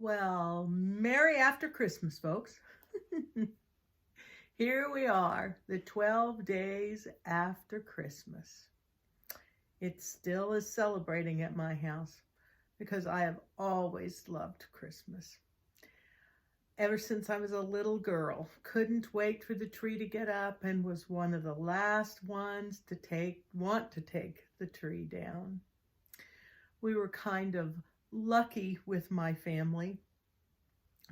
Well, Merry after Christmas, folks. Here we are, the 12 days after Christmas. It still is celebrating at my house because I have always loved Christmas. Ever since I was a little girl, couldn't wait for the tree to get up and was one of the last ones to want to take the tree down. We were kind of lucky with my family.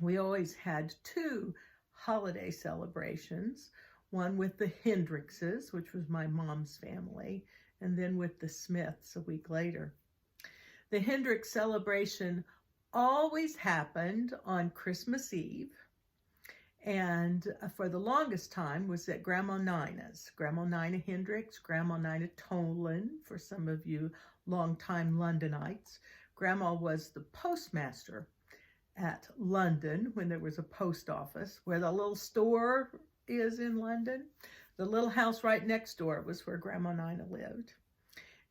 We always had two holiday celebrations, one with the Hendrickses, which was my mom's family, and then with the Smiths a week later. The Hendrick celebration always happened on Christmas Eve, and for the longest time was at Grandma Nina's. Grandma Nina Hendricks, Grandma Nina Tolan, for some of you longtime Londonites. Grandma was the postmaster at London when there was a post office, where the little store is in London. The little house right next door was where Grandma Nina lived.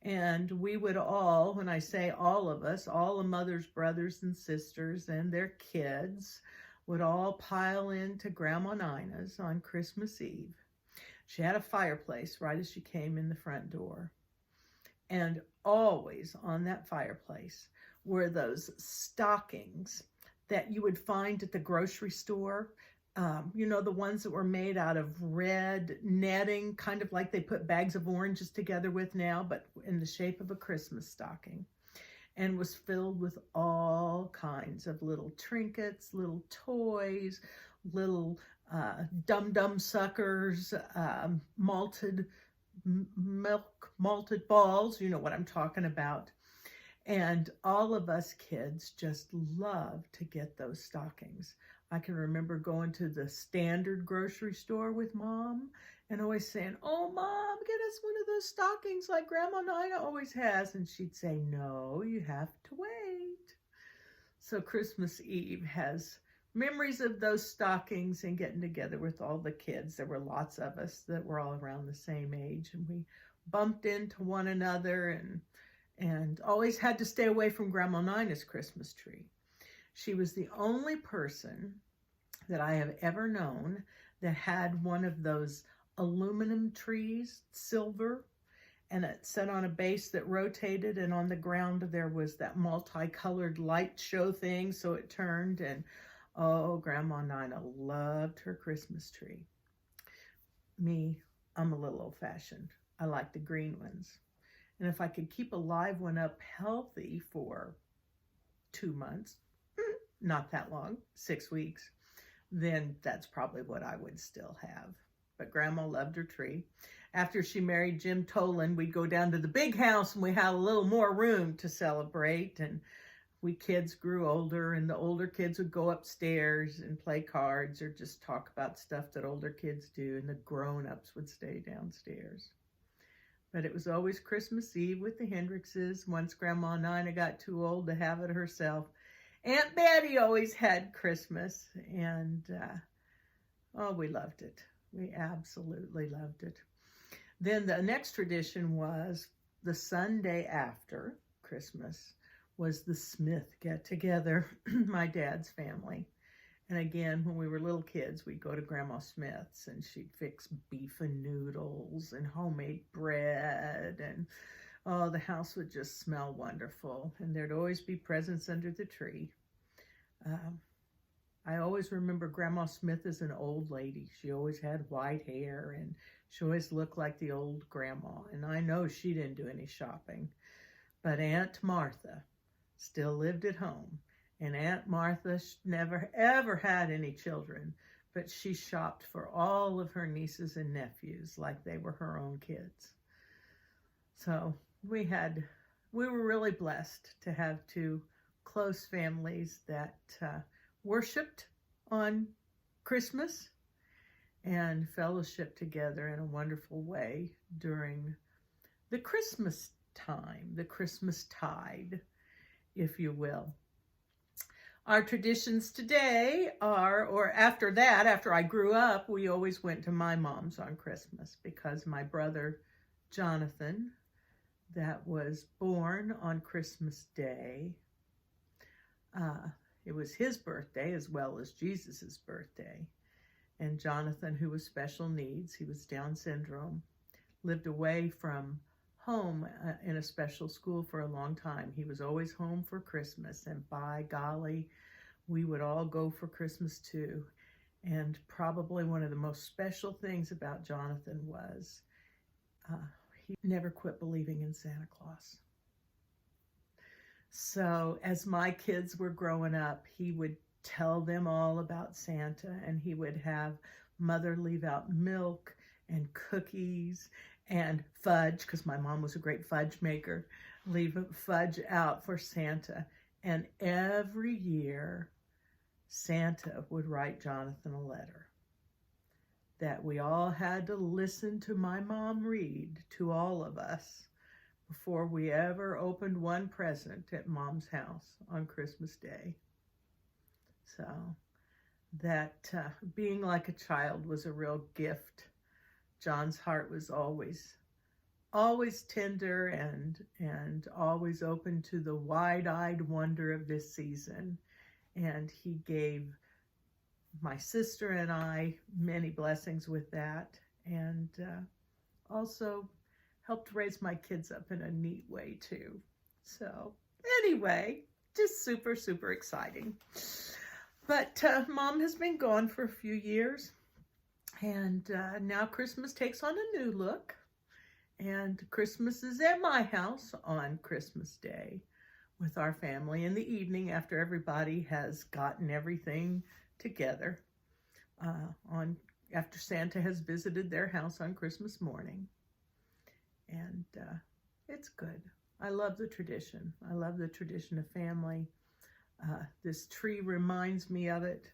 And we would all, when I say all of us, all the mothers, brothers, and sisters and their kids would all pile into Grandma Nina's on Christmas Eve. She had a fireplace right as you came in the front door. And always on that fireplace were those stockings that you would find at the grocery store. The ones that were made out of red netting, kind of like they put bags of oranges together with now, but in the shape of a Christmas stocking, and was filled with all kinds of little trinkets, little toys, little dum-dum suckers, malted balls, you know what I'm talking about. And all of us kids just loved to get those stockings. I can remember going to the standard grocery store with Mom and always saying, "Oh, Mom, get us one of those stockings like Grandma Nina always has." And she'd say, "No, you have to wait." So Christmas Eve has memories of those stockings and getting together with all the kids. There were lots of us that were all around the same age, and we bumped into one another and always had to stay away from Grandma Nina's Christmas tree. She was the only person that I have ever known that had one of those aluminum trees, silver, and it sat on a base that rotated, and on the ground there was that multicolored light show thing, so it turned. And oh, Grandma Nina loved her Christmas tree. Me, I'm a little old-fashioned. I like the green ones. And if I could keep a live one up healthy for 2 months, not that long, 6 weeks, then that's probably what I would still have. But Grandma loved her tree. After she married Jim Tolan, we'd go down to the big house and we had a little more room to celebrate. And we kids grew older, and the older kids would go upstairs and play cards or just talk about stuff that older kids do, and the grown-ups would stay downstairs. But it was always Christmas Eve with the Hendrickses. Once Grandma Nina got too old to have it herself, Aunt Betty always had Christmas, and we loved it. We absolutely loved it. Then the next tradition was the Sunday after Christmas was the Smith get-together, my dad's family. And again, when we were little kids, we'd go to Grandma Smith's, and she'd fix beef and noodles and homemade bread, and the house would just smell wonderful, and there'd always be presents under the tree. I always remember Grandma Smith as an old lady. She always had white hair, and she always looked like the old grandma, and I know she didn't do any shopping. But Aunt Martha still lived at home. And Aunt Martha never, ever had any children, but she shopped for all of her nieces and nephews like they were her own kids. So we were really blessed to have two close families that worshiped on Christmas and fellowship together in a wonderful way during the Christmas time, the Christmastide, if you will. Our traditions today are, or after that, after I grew up, we always went to my mom's on Christmas because my brother, Jonathan, that was born on Christmas Day, it was his birthday as well as Jesus's birthday. And Jonathan, who was special needs, he was Down syndrome, lived away from home in a special school for a long time. He was always home for Christmas, and by golly, we would all go for Christmas too. And probably one of the most special things about Jonathan was he never quit believing in Santa Claus. So as my kids were growing up, he would tell them all about Santa, and he would have mother leave out milk and cookies and fudge, because my mom was a great fudge maker, leave fudge out for Santa. And every year, Santa would write Jonathan a letter that we all had to listen to my mom read to all of us before we ever opened one present at Mom's house on Christmas Day. So that being like a child was a real gift. John's heart was always tender and always open to the wide-eyed wonder of this season. And he gave my sister and I many blessings with that, and also helped raise my kids up in a neat way too. So anyway, just super, super exciting. But Mom has been gone for a few years, and now Christmas takes on a new look. And Christmas is at my house on Christmas Day with our family in the evening after everybody has gotten everything together after Santa has visited their house on Christmas morning. And it's good. I love the tradition. I love the tradition of family. This tree reminds me of it.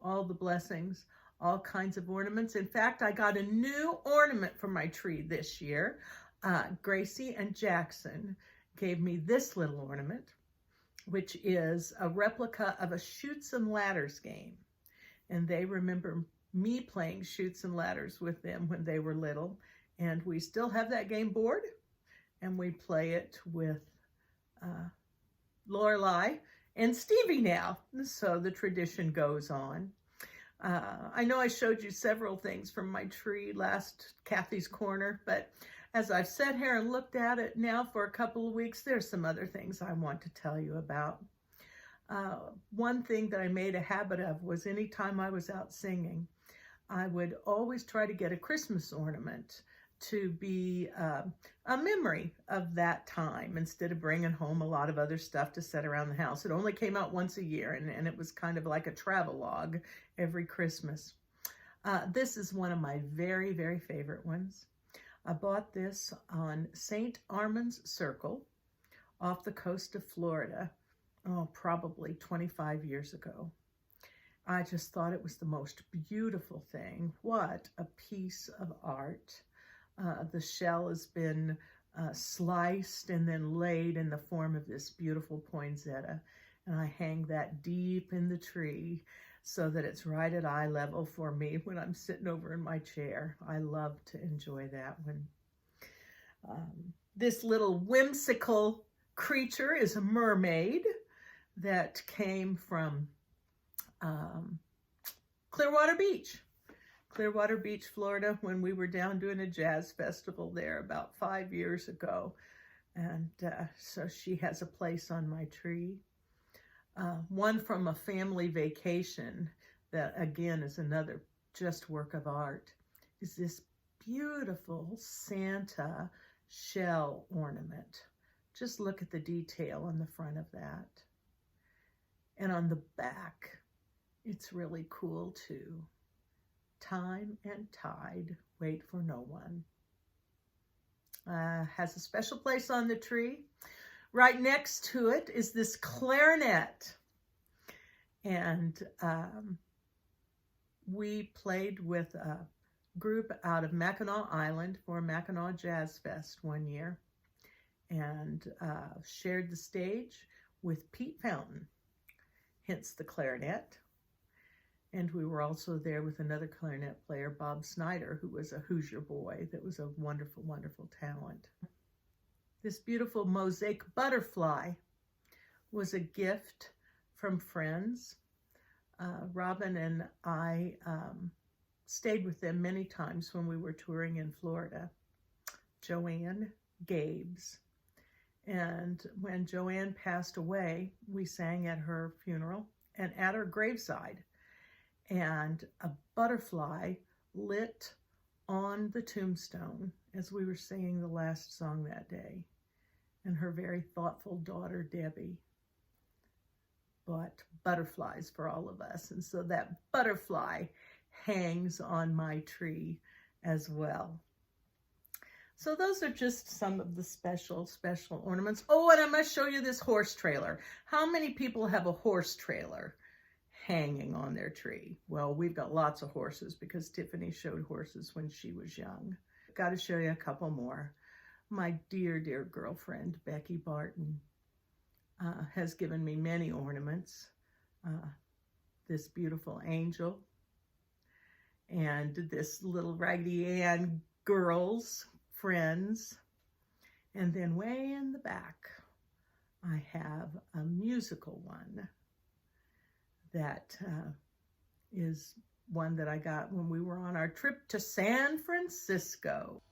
All the blessings, all kinds of ornaments. In fact, I got a new ornament for my tree this year. Gracie and Jackson gave me this little ornament, which is a replica of a Chutes and Ladders game. And they remember me playing Chutes and Ladders with them when they were little. And we still have that game board, and we play it with Lorelei and Stevie now. So the tradition goes on. I know I showed you several things from my tree last Kathy's Corner, but as I've sat here and looked at it now for a couple of weeks, there's some other things I want to tell you about. One thing that I made a habit of was anytime I was out singing, I would always try to get a Christmas ornament to be a memory of that time instead of bringing home a lot of other stuff to set around the house. It only came out once a year, and it was kind of like a travelogue every Christmas. This is one of my very, very favorite ones. I bought this on St. Armand's Circle off the coast of Florida, probably 25 years ago. I just thought it was the most beautiful thing. What a piece of art. The shell has been sliced and then laid in the form of this beautiful poinsettia. And I hang that deep in the tree so that it's right at eye level for me when I'm sitting over in my chair. I love to enjoy that one. This little whimsical creature is a mermaid that came from Clearwater Beach, Florida, when we were down doing a jazz festival there about 5 years ago. And so she has a place on my tree. One from a family vacation that, again, is another just work of art, is this beautiful Santa shell ornament. Just look at the detail on the front of that. And on the back, it's really cool too. Time and tide, wait for no one. Has a special place on the tree. Right next to it is this clarinet. And we played with a group out of Mackinac Island for Mackinac Jazz Fest one year, and shared the stage with Pete Fountain, hence the clarinet. And we were also there with another clarinet player, Bob Snyder, who was a Hoosier boy that was a wonderful, wonderful talent. This beautiful mosaic butterfly was a gift from friends. Robin and I stayed with them many times when we were touring in Florida. Joanne Gabes. And when Joanne passed away, we sang at her funeral and at her graveside. And a butterfly lit on the tombstone as we were singing the last song that day. And her very thoughtful daughter, Debbie, bought butterflies for all of us. And so that butterfly hangs on my tree as well. So those are just some of the special ornaments. Oh, and I must show you this horse trailer. How many people have a horse trailer hanging on their tree? Well, we've got lots of horses because Tiffany showed horses when she was young. Got to show you a couple more. My dear, dear girlfriend, Becky Barton, has given me many ornaments. This beautiful angel and this little Raggedy Ann girls, friends. And then way in the back, I have a musical one that is one that I got when we were on our trip to San Francisco.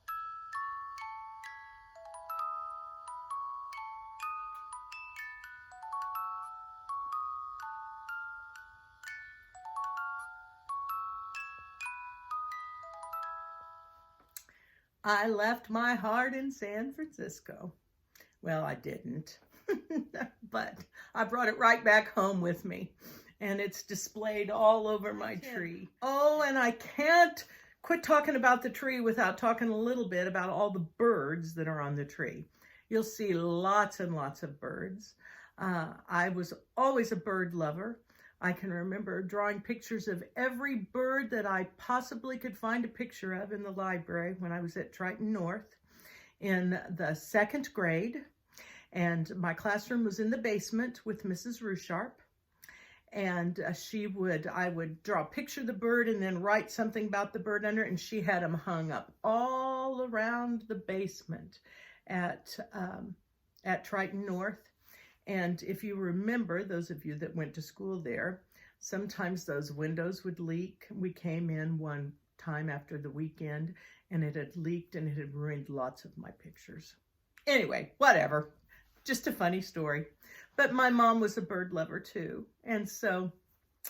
I left my heart in San Francisco. Well, I didn't, but I brought it right back home with me, and it's displayed all over my tree. Oh, and I can't quit talking about the tree without talking a little bit about all the birds that are on the tree. You'll see lots and lots of birds. I was always a bird lover. I can remember drawing pictures of every bird that I possibly could find a picture of in the library when I was at Triton North in the 2nd grade. And my classroom was in the basement with Mrs. Rusharp. And I would draw a picture of the bird and then write something about the bird under it. And she had them hung up all around the basement at Triton North. And if you remember, those of you that went to school there, sometimes those windows would leak. We came in one time after the weekend and it had leaked and it had ruined lots of my pictures. Anyway, whatever. Just a funny story. But my mom was a bird lover too. And so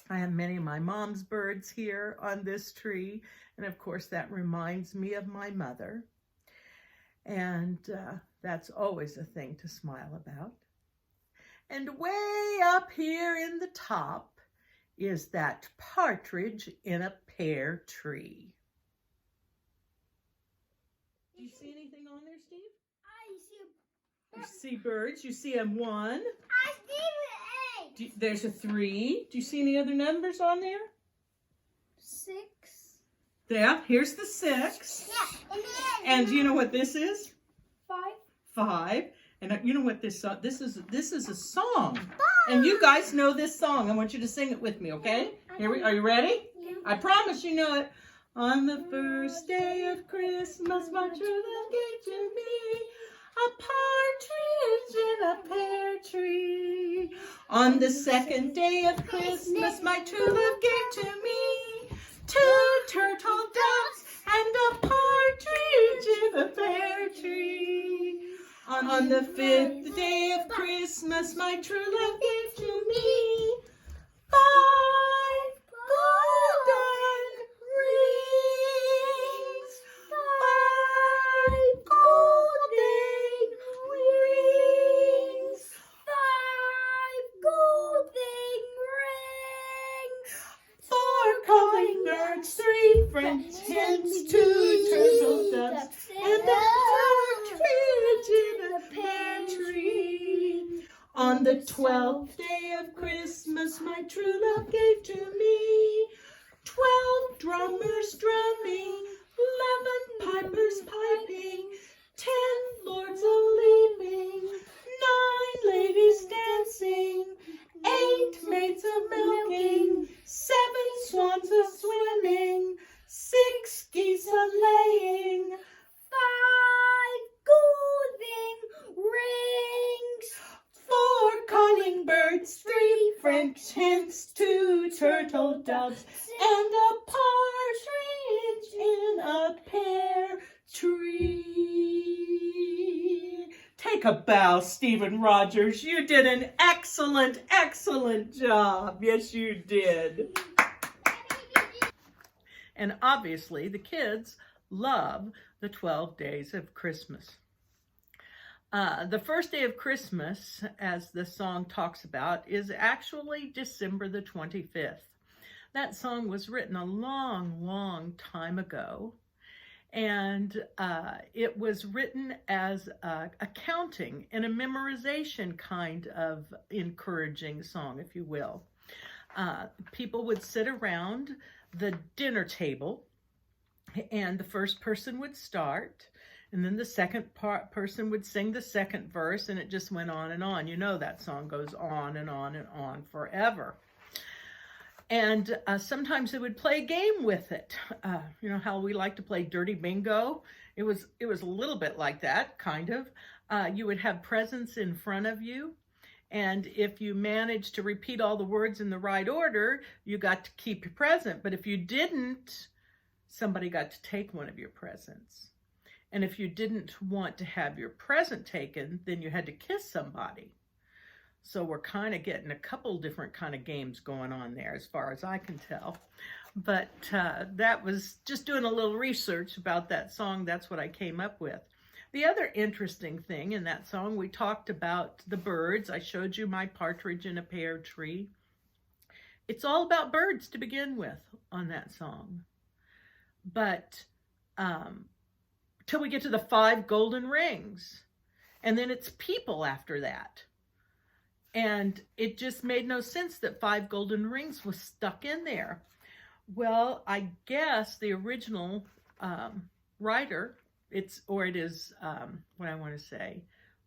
I have many of my mom's birds here on this tree. And of course, that reminds me of my mother. And that's always a thing to smile about. And way up here in the top is that partridge in a pear tree. Do you see anything on there, Steve? You see birds. You see a 1. I see an 8. There's a 3. Do you see any other numbers on there? 6. Yeah, here's the 6. Yeah, and do you know what this is? 5. 5. And you know what this is a song. And you guys know this song. I want you to sing it with me, okay? Are you ready? Yeah. I promise you know it. On the first day of Christmas, my true love gave to me a partridge in a pear tree. On the second day of Christmas, my true love gave to me 2 turtle doves and a partridge in a pear tree. On the 5th day of Christmas, my true love gave to me 5 golden rings. 5 golden rings. 5 golden rings. 4 calling birds, 3 French hens, 2 turtle doves, and a partridge in a pear tree. On the 12th day of Christmas, my true love gave to me 12 drummers drumming, 11 pipers piping, 10 lords a-leaping, 9 ladies dancing, 8 maids a-milking, 7 swans a-swimming, 6 geese a-laying, 5 golden rings. 4 calling birds, 3 French hens, 2 turtle doves, and a partridge in a pear tree. Take a bow, Stephen Rogers. You did an excellent, excellent job. Yes, you did. And obviously, the kids love the 12 days of Christmas. The first day of Christmas, as the song talks about, is actually December the 25th. That song was written a long, long time ago. And it was written as a counting and a memorization kind of encouraging song, if you will. People would sit around the dinner table, and the first person would start, and then the second person would sing the second verse, and it just went on and on. You know that song goes on and on and on forever. And sometimes they would play a game with it. You know how we like to play Dirty Bingo? It was a little bit like that, kind of. You would have presents in front of you, and if you managed to repeat all the words in the right order, you got to keep your present. But if you didn't, somebody got to take one of your presents. And if you didn't want to have your present taken, then you had to kiss somebody. So we're kind of getting a couple different kind of games going on there, as far as I can tell. But that was just doing a little research about that song. That's what I came up with. The other interesting thing in that song, we talked about the birds. I showed you my partridge in a pear tree. It's all about birds to begin with on that song. But till we get to the 5 golden rings. And then it's people after that. And it just made no sense that 5 golden rings was stuck in there. Well, I guess the original writer,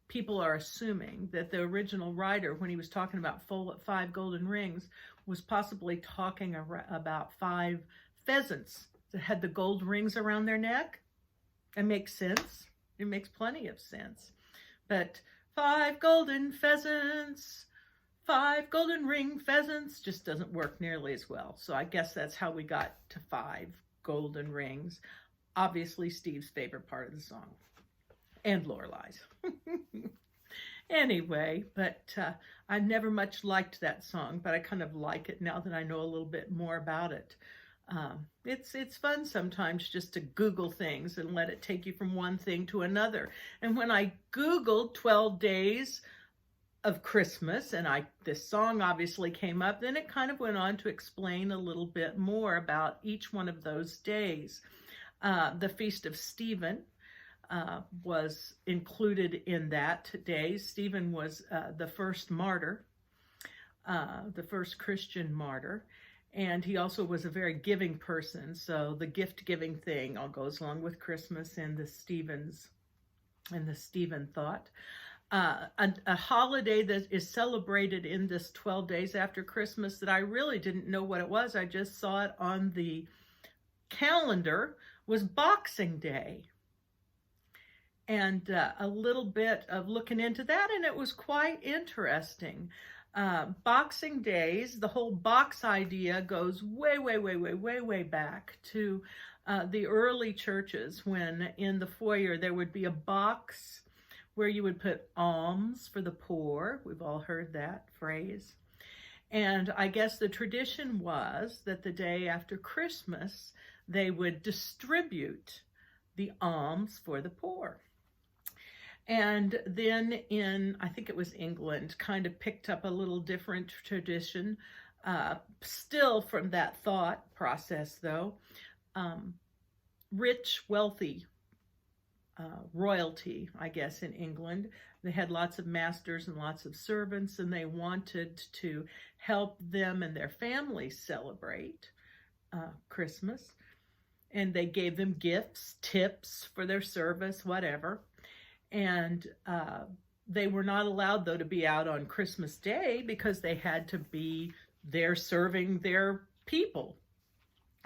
people are assuming that the original writer, when he was talking about 5 golden rings, was possibly talking about 5 pheasants that had the gold rings around their neck. It makes sense. It makes plenty of sense. But 5 golden pheasants, 5 golden ring pheasants just doesn't work nearly as well. So I guess that's how we got to 5 golden rings. Obviously Steve's favorite part of the song. And Lorelai's. Anyway, but I never much liked that song, but I kind of like it now that I know a little bit more about it. It's fun sometimes just to Google things and let it take you from one thing to another. And when I Googled 12 days of Christmas, and this song obviously came up, then it kind of went on to explain a little bit more about each one of those days. The Feast of Stephen was included in that day. Stephen was the first martyr, the first Christian martyr. And he also was a very giving person. So the gift-giving thing all goes along with Christmas and the Stephen thought. A holiday that is celebrated in this 12 days after Christmas that I really didn't know what it was. I just saw it on the calendar, was Boxing Day. And a little bit of looking into that, and it was quite interesting. Boxing Days, the whole box idea goes way back to the early churches, when in the foyer there would be a box where you would put alms for the poor. We've all heard that phrase. And I guess the tradition was that the day after Christmas, they would distribute the alms for the poor. And then I think it was England, kind of picked up a little different tradition, still from that thought process though. Rich, wealthy royalty, I guess, in England. They had lots of masters and lots of servants, and they wanted to help them and their families celebrate Christmas. And they gave them gifts, tips for their service, whatever. And they were not allowed, though, to be out on Christmas Day because they had to be there serving their people.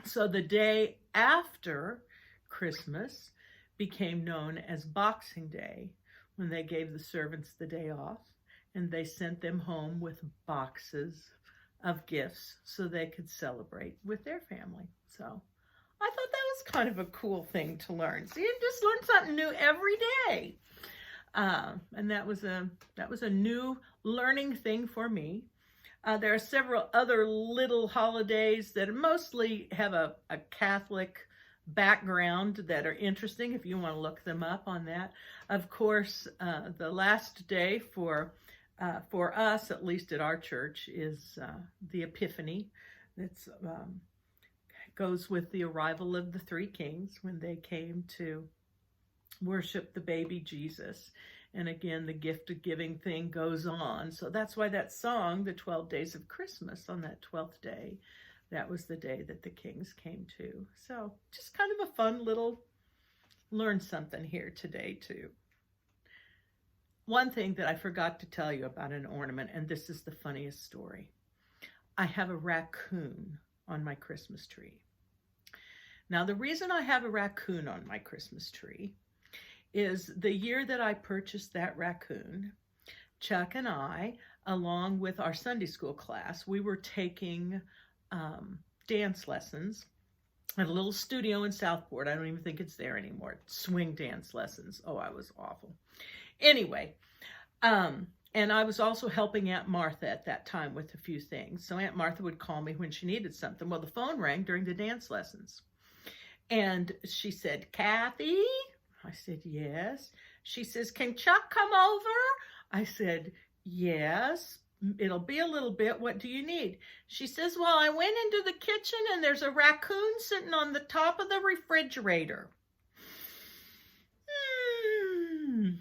So the day after Christmas became known as Boxing Day, when they gave the servants the day off and they sent them home with boxes of gifts so they could celebrate with their family. So I thought that was kind of a cool thing to learn. So you just learn something new every day. And that was a new learning thing for me. There are several other little holidays that mostly have a Catholic background that are interesting if you want to look them up on that. Of course, the last day for us, at least at our church, is the Epiphany. It's goes with the arrival of the three kings when they came to worship the baby Jesus. And again, the gift of giving thing goes on. So that's why that song, the 12 Days of Christmas, on that 12th day, that was the day that the kings came to. So just kind of a fun little learn something here today too. One thing that I forgot to tell you about an ornament, and this is the funniest story. I have a raccoon on my Christmas tree. Now, the reason I have a raccoon on my Christmas tree is the year that I purchased that raccoon, Chuck and I, along with our Sunday school class, we were taking dance lessons at a little studio in Southport. I don't even think it's there anymore. Swing dance lessons. Oh, I was awful. Anyway, and I was also helping Aunt Martha at that time with a few things. So Aunt Martha would call me when she needed something. Well, the phone rang during the dance lessons. And she said, "Kathy?" I said, "Yes." She says, "Can Chuck come over?" I said, "Yes. It'll be a little bit. What do you need?" She says, "Well, I went into the kitchen and there's a raccoon sitting on the top of the refrigerator."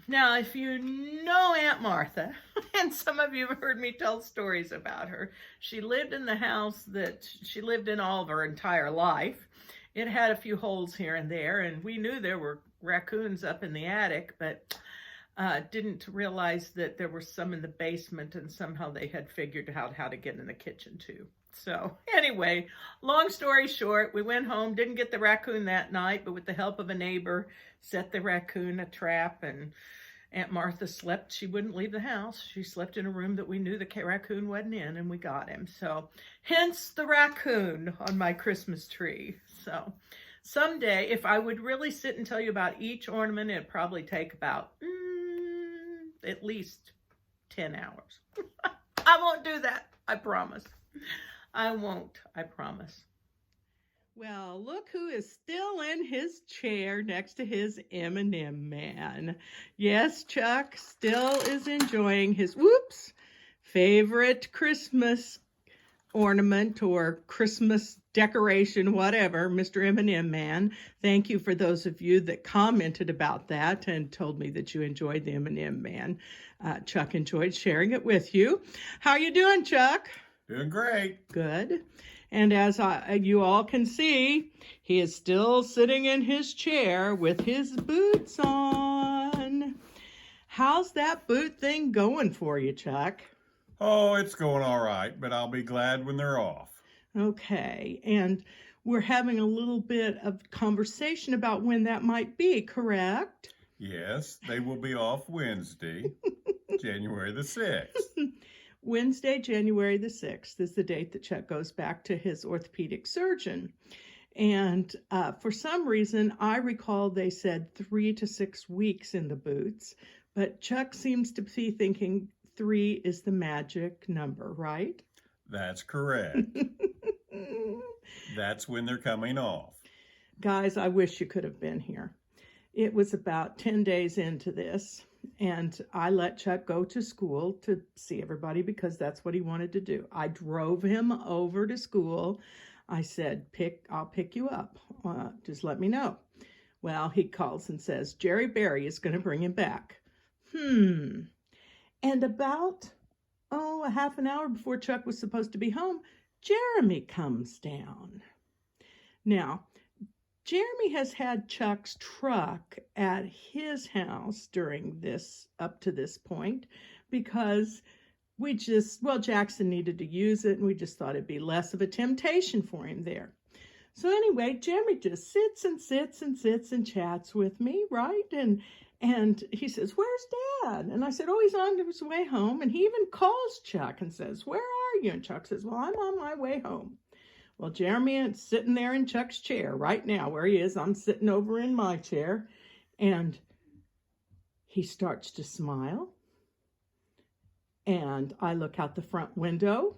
Now, if you know Aunt Martha, and some of you have heard me tell stories about her, she lived in the house that she lived in all of her entire life. It had a few holes here and there, and we knew there were raccoons up in the attic, but didn't realize that there were some in the basement, and somehow they had figured out how to get in the kitchen too. So anyway, long story short, we went home, didn't get the raccoon that night, but with the help of a neighbor, set the raccoon a trap, and Aunt Martha slept. She wouldn't leave the house. She slept in a room that we knew the raccoon wasn't in, and we got him. So hence the raccoon on my Christmas tree. So someday, if I would really sit and tell you about each ornament, it'd probably take about at least 10 hours. I won't do that. I promise. I won't. I promise. Well, look who is still in his chair next to his M&M man. Yes, Chuck still is enjoying his, favorite Christmas ornament or Christmas decoration, whatever, Mr. M&M man. Thank you for those of you that commented about that and told me that you enjoyed the M&M man. Chuck enjoyed sharing it with you. How are you doing, Chuck? Doing great. Good. And as you all can see, he is still sitting in his chair with his boots on. How's that boot thing going for you, Chuck? Oh, it's going all right, but I'll be glad when they're off. Okay, and we're having a little bit of conversation about when that might be, correct? Yes, they will be off Wednesday, January the 6th. Wednesday, January the 6th is the date that Chuck goes back to his orthopedic surgeon. And for some reason, I recall they said 3 to 6 weeks in the boots, but Chuck seems to be thinking 3 is the magic number, right? That's correct. That's when they're coming off. Guys, I wish you could have been here. It was about 10 days into this, and I let Chuck go to school to see everybody because that's what he wanted to do. I drove him over to school. I said, I'll pick you up. Just let me know. Well, he calls and says, Jerry Berry is going to bring him back. And about, a half an hour before Chuck was supposed to be home, Jeremy comes down. Now, Jeremy has had Chuck's truck at his house up to this point, because Jackson needed to use it, and we just thought it'd be less of a temptation for him there. So anyway, Jeremy just sits and chats with me, right? And he says, "Where's Dad?" And I said, "Oh, he's on his way home." And he even calls Chuck and says, "Where are you? And Chuck says, well, I'm on my way home. Well, Jeremy is sitting there in Chuck's chair right now where he is. I'm sitting over in my chair. And he starts to smile. And I look out the front window.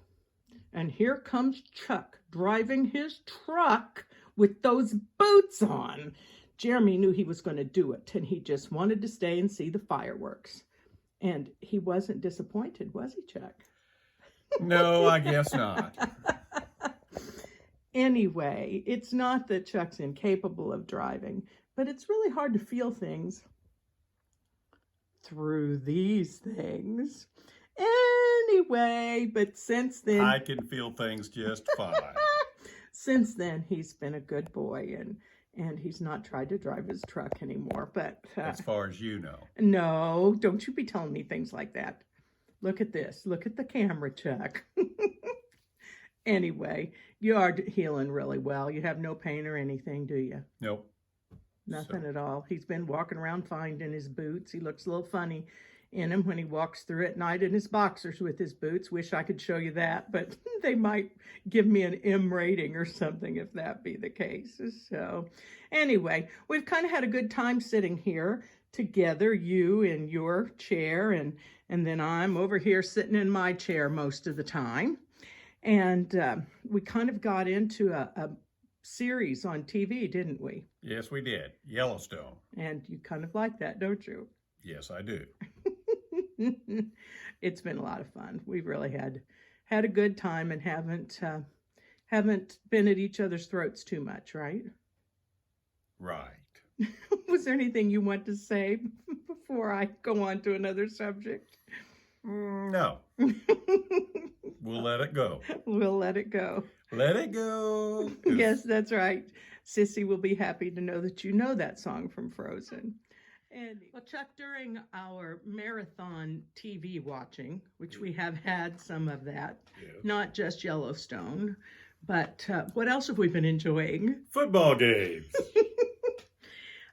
And here comes Chuck driving his truck with those boots on. Jeremy knew he was going to do it. And he just wanted to stay and see the fireworks. And he wasn't disappointed, was he, Chuck? No, I guess not. Anyway, it's not that Chuck's incapable of driving, but it's really hard to feel things through these things. Anyway, but since then... I can feel things just fine. Since then, he's been a good boy, and he's not tried to drive his truck anymore. But as far as you know. No, don't you be telling me things like that. Look at this. Look at the camera, Chuck. Anyway, you are healing really well. You have no pain or anything, do you? Nope. Nothing at all. He's been walking around fine in his boots. He looks a little funny in him when he walks through at night in his boxers with his boots. Wish I could show you that, but they might give me an M rating or something if that be the case. So anyway, we've kind of had a good time sitting here together, you in your chair, and then I'm over here sitting in my chair most of the time. And we kind of got into a series on TV, didn't we? Yes, we did. Yellowstone. And you kind of like that, don't you? Yes, I do. It's been a lot of fun. We've really had a good time and haven't been at each other's throats too much, right? Right. Was there anything you want to say before I go on to another subject? No. We'll let it go. We'll let it go. Let it go. Yes, that's right. Sissy will be happy to know that you know that song from Frozen. And well, Chuck, during our marathon TV watching, which we have had some of that, Yes. Not just Yellowstone, but what else have we been enjoying? Football games.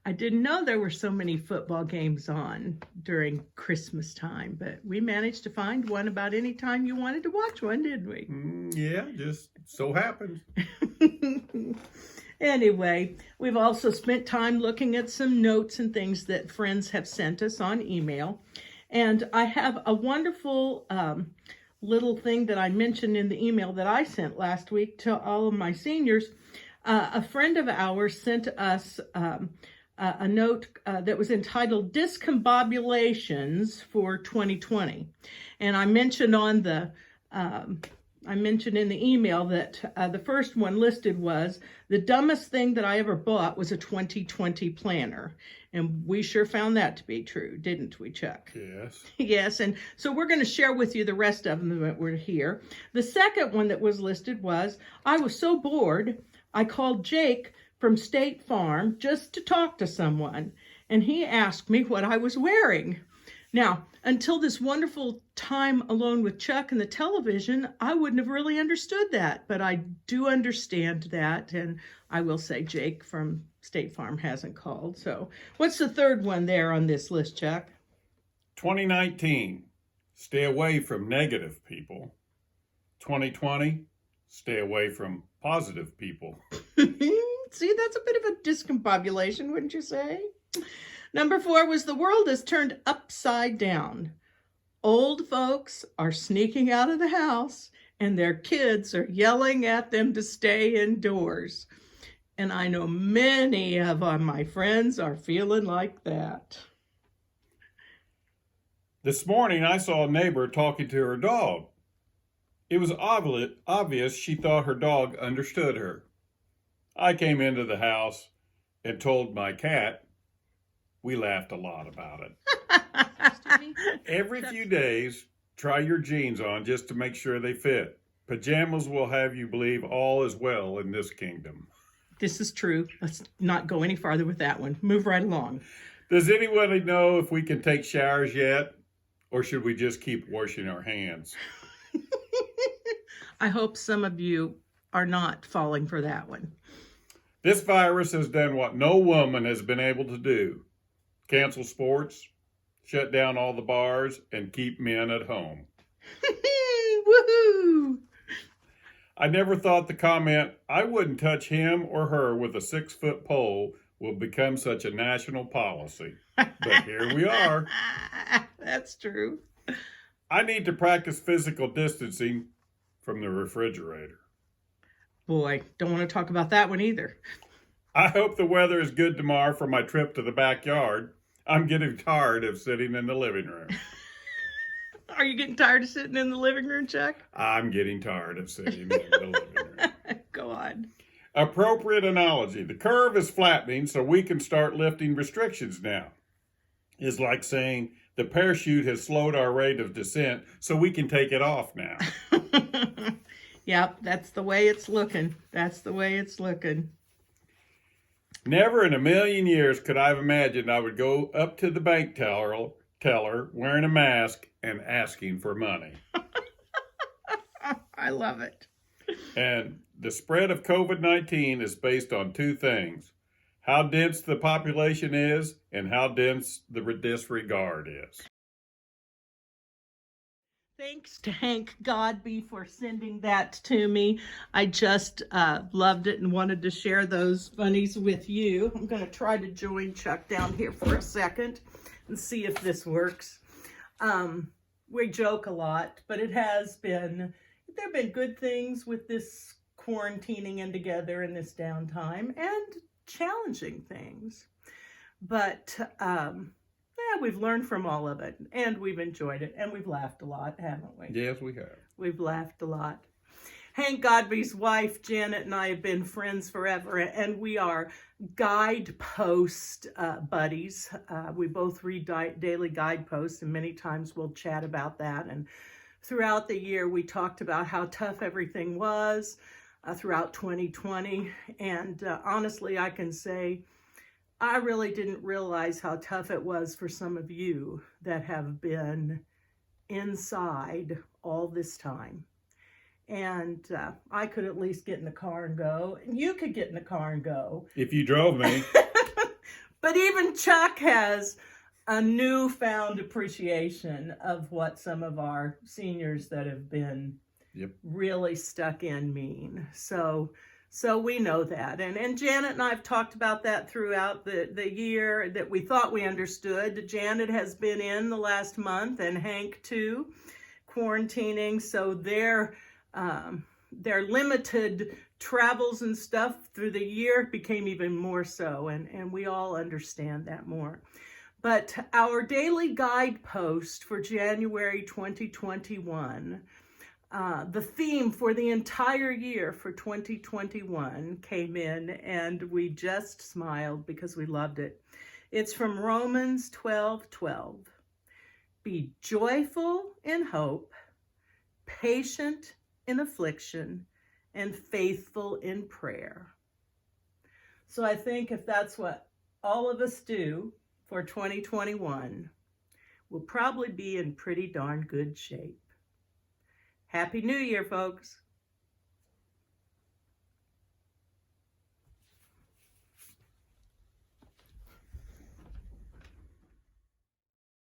I didn't know there were so many football games on during Christmas time, but we managed to find one about any time you wanted to watch one, didn't we? Yeah, just so happened. Anyway, we've also spent time looking at some notes and things that friends have sent us on email. And I have a wonderful little thing that I mentioned in the email that I sent last week to all of my seniors. A friend of ours sent us a note that was entitled Discombobulations for 2020. And I mentioned on the I mentioned in the email that the first one listed was the dumbest thing that I ever bought was a 2020 planner. And we sure found that to be true, didn't we, Chuck? Yes. Yes, and so we're going to share with you the rest of them that were here. The second one that was listed was, I was so bored, I called Jake from State Farm just to talk to someone, and he asked me what I was wearing. Now, until this wonderful time alone with Chuck and the television, I wouldn't have really understood that, but I do understand that, and I will say Jake from State Farm hasn't called. So what's the third one there on this list, Chuck? 2019, stay away from negative people. 2020, stay away from positive people. See, that's a bit of a discombobulation, wouldn't you say? Number 4 was the world is turned upside down. Old folks are sneaking out of the house and their kids are yelling at them to stay indoors. And I know many of my friends are feeling like that. This morning, I saw a neighbor talking to her dog. It was obvious she thought her dog understood her. I came into the house and told my cat. We laughed a lot about it. Every few days, try your jeans on just to make sure they fit. Pajamas will have you believe all is well in this kingdom. This is true. Let's not go any farther with that one. Move right along. Does anybody know if we can take showers yet? Or should we just keep washing our hands? I hope some of you are not falling for that one. This virus has done what no woman has been able to do. Cancel sports, shut down all the bars, and keep men at home. Woohoo! I never thought the comment, "I wouldn't touch him or her with a 6-foot pole," will become such a national policy. But here we are. That's true. I need to practice physical distancing from the refrigerator. Boy, don't want to talk about that one either. I hope the weather is good tomorrow for my trip to the backyard. I'm getting tired of sitting in the living room. Are you getting tired of sitting in the living room, Chuck? I'm getting tired of sitting in the living room. Go on. Appropriate analogy. The curve is flattening, so we can start lifting restrictions now. It's like saying the parachute has slowed our rate of descent, so we can take it off now. Yep, that's the way it's looking. That's the way it's looking. Never in a million years could I have imagined I would go up to the bank teller wearing a mask and asking for money. I love it. And the spread of COVID-19 is based on two things: how dense the population is and how dense the disregard is. Thanks to Hank Godby for sending that to me. I just loved it and wanted to share those funnies with you. I'm going to try to join Chuck down here for a second and see if this works. We joke a lot, but there have been good things with this quarantining in together in this downtime and challenging things. But we've learned from all of it, and we've enjoyed it, and we've laughed a lot, haven't we? Yes, we have. We've laughed a lot. Hank Godby's wife, Janet, and I have been friends forever, and we are guidepost buddies. We both read daily guideposts, and many times we'll chat about that. And throughout the year, we talked about how tough everything was throughout 2020. And honestly, I can say I really didn't realize how tough it was for some of you that have been inside all this time. And I could at least get in the car and go, and you could get in the car and go. If you drove me. But even Chuck has a newfound appreciation of what some of our seniors that have been really stuck in mean. So we know that. And Janet and I have talked about that throughout the year, that we thought we understood. Janet has been in the last month, and Hank too, quarantining. So their limited travels and stuff through the year became even more so. And we all understand that more. But our daily guidepost for January 2021, the theme for the entire year for 2021 came in, and we just smiled because we loved it. It's from Romans 12:12. Be joyful in hope, patient in affliction, and faithful in prayer. So I think if that's what all of us do for 2021, we'll probably be in pretty darn good shape. Happy New Year, folks.